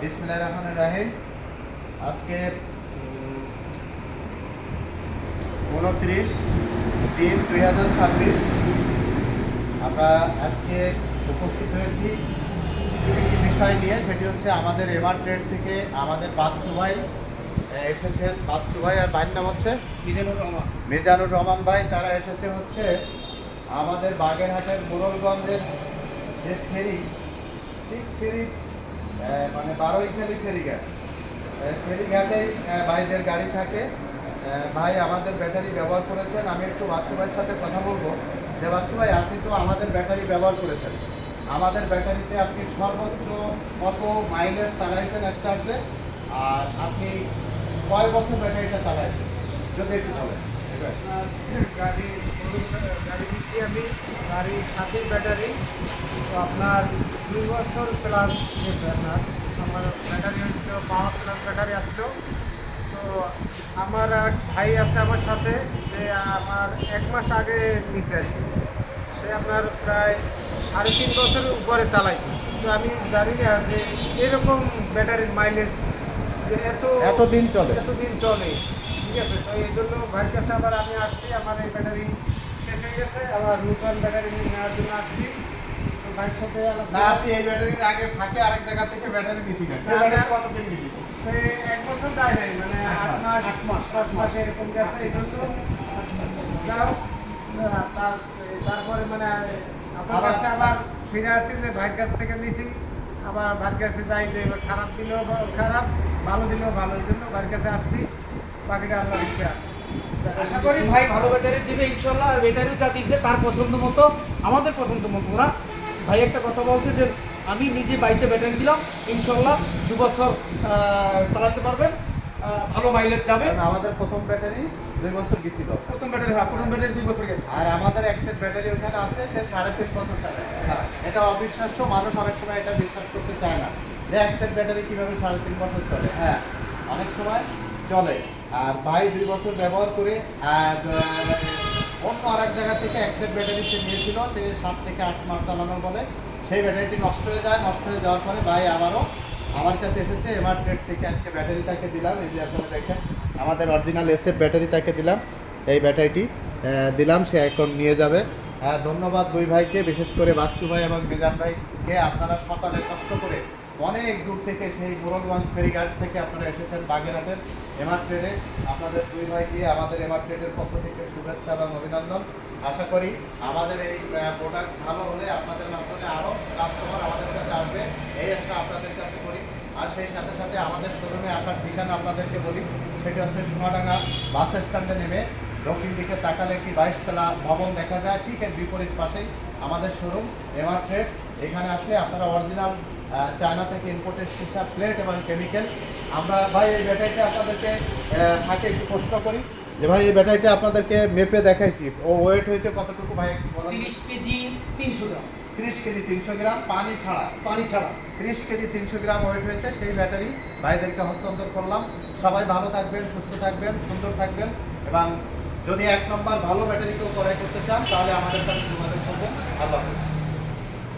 বিসমিল্লাহির রহমানির রহিম। আজকে 29/3/2026 আমরা আজকে উপস্থিত হয়েছি একটি বিষয় নিয়ে। সেটি হচ্ছে আমাদের এভার ট্রেড থেকে আমাদের বাচ্চু ভাই এসেছেন। বাচ্চু ভাই আর ভাইয়ের নাম হচ্ছে মিজানুর রহমান ভাই। তারা এসেছে হচ্ছে আমাদের বাগেরহাটের মোড়লগঞ্জের যে ফেরি, ঠিক ফেরি মানে বারোইখালি ফেরিঘাট, ফেরিঘাটেই ভাইদের গাড়ি থাকে। ভাই আমাদের ব্যাটারি ব্যবহার করেছেন। আমি একটু বাচ্চু ভাইয়ের সাথে কথা বলবো যে বাচ্চু ভাই, আপনি তো আমাদের ব্যাটারি ব্যবহার করেছেন, আমাদের ব্যাটারিতে আপনি সর্বোচ্চ কত মাইলেজ চালাইছেন স্টার্টে, আর আপনি কয় বছর ব্যাটারিটা চালাইছেন যদি একটু বলেন। গাড়ি দিচ্ছি আমি, গাড়ির সাথে ব্যাটারি তো আপনার 2 বছর প্লাস গেছে। আমার ব্যাটারি হয়েছিল পাওয়ার প্লাস ব্যাটারি আসলো। তো আমার এক ভাই আছে আমার সাথে, সে আমার 1 মাস আগে নিছে। সে আপনার প্রায় 3.5 বছরের উপরে চালাইছে। তো আমি জানি না যে এরকম ব্যাটারির মাইলেজ যে এতদিন চলে। ঠিক আছে। তো এই জন্য ভাইয়ের কাছে আবার আমি আসছি। আমার এই ব্যাটারি শেষ হয়ে গেছে, আবার নতুন ব্যাটারি নেওয়ার জন্য আসছি। তো ভাইয়ের সাথে না, আপনি এই ব্যাটারির আগে ফাঁকে আরেক জায়গা থেকে ব্যাটারি নিয়েছিলেন, সেই ব্যাটারি কতদিন নিয়েছিল? সে 1 বছর যায় নাই, মানে 8 মাস 10 মাস এরকম গেছে। এই জন্য যাও তারপরে মানে আপনার কাছে আবার ফিরে আসছি যে ভাইয়ের কাছ থেকে নিয়েছি। আবার ভাইয়ের কাছে যাই যে খারাপ দিলেও খারাপ, ভালো দিলেও ভালো। এই জন্য ভাইয়ের কাছে আসছি। বাকিটা আল্লাহ ইচ্ছা। আশা করি ভাই ভালো ব্যাটারি দিবে ইনশাল্লাহ। আর ব্যাটারি যা দিচ্ছে তার পছন্দ মতো, আমাদের পছন্দ মতো ওরা। ভাই একটা কথা বলছে যে আমি নিজে বাইকে ব্যাটারি দিলাম, ইনশাল্লাহ 2 বছর চালাতে পারবেন, ভালো মাইলেজ যাবে। আমাদের প্রথম ব্যাটারি 2 বছর গেছিল। প্রথম ব্যাটারি 2 বছর গেছে। আর আমাদের এক্সেট ব্যাটারি ওখানে আছে, সে 3.5 বছর চালায়। এটা অবিশ্বাস্য, মানুষ অনেক সময় এটা বিশ্বাস করতে চায় না যে এক্সেট ব্যাটারি কিভাবে 3.5 বছর চলে। হ্যাঁ, অনেক সময় চলে। আর ভাই 2 বছর ব্যবহার করে অন্য আরেক জায়গা থেকে এক্সেট ব্যাটারি সে নিয়েছিল, সে 7 থেকে 8 মাস চালানোর বলে সেই ব্যাটারিটি নষ্ট হয়ে যায়। নষ্ট হয়ে যাওয়ার পরে ভাই আবারও আমার কাছে এসেছে। এভার ট্রেড থেকে আজকে ব্যাটারি তাকে দিলাম। এই যে আপনারা দেখেন আমাদের অরিজিনাল এসএফ ব্যাটারি তাকে দিলাম, এই ব্যাটারিটি দিলাম, সে এখন নিয়ে যাবে। ধন্যবাদ দুই ভাইকে, বিশেষ করে বাচ্চু ভাই এবং মিজান ভাইকে। আপনারা সকালে কষ্ট করে অনেক দূর থেকে সেই মোড়লগঞ্জ ফেরিঘাট থেকে আপনারা এসেছেন বাগেরহাটের এভার ট্রেডে। আপনাদের দুই ভাইকে আমাদের এভার ট্রেডের পক্ষ থেকে শুভেচ্ছা এবং অভিনন্দন। আশা করি আমাদের এই প্রোডাক্ট ভালো হলে আপনাদের মাধ্যমে আরও কাস্টমার আমাদের কাছে আসবে, এই আশা আপনাদের কাছে করি। আর সেই সাথে সাথে আমাদের শোরুমে আসার ঠিকানা আপনাদেরকে বলি, সেটি হচ্ছে সোনাডাঙ্গা বাস স্ট্যান্ডে নেমে দক্ষিণ দিকে তাকালে একটি 22 তলা ভবন দেখা যায়, ঠিক এর বিপরীত পাশেই আমাদের শোরুম এভার ট্রেড। এখানে আসলে আপনারা অরিজিনাল চায়না থেকে ইম্পোর্টেড সীসা প্লেট এবং কেমিক্যাল। আমরা ভাই এই ব্যাটারিটা আপনাদেরকে হাতে একটু প্রশ্ন করি যে ভাই এই ব্যাটারিটা আপনাদেরকে মেপে দেখাইছি, ও ওয়েট হয়েছে কতটুকু ভাই? 30 কেজি 300 গ্রাম। 30 কেজি 300 গ্রাম পানি ছাড়া। 30 কেজি 300 গ্রাম ওয়েট হয়েছে। সেই ব্যাটারি ভাইদেরকে হস্তান্তর করলাম। সবাই ভালো থাকবেন, সুস্থ থাকবেন, সুন্দর থাকবেন। এবং যদি 1 নম্বর ভালো ব্যাটারি কেউ ক্রয় করতে চান তাহলে আমাদের সাথে যোগাযোগ করবেন। আল্লাহ হাফেজ।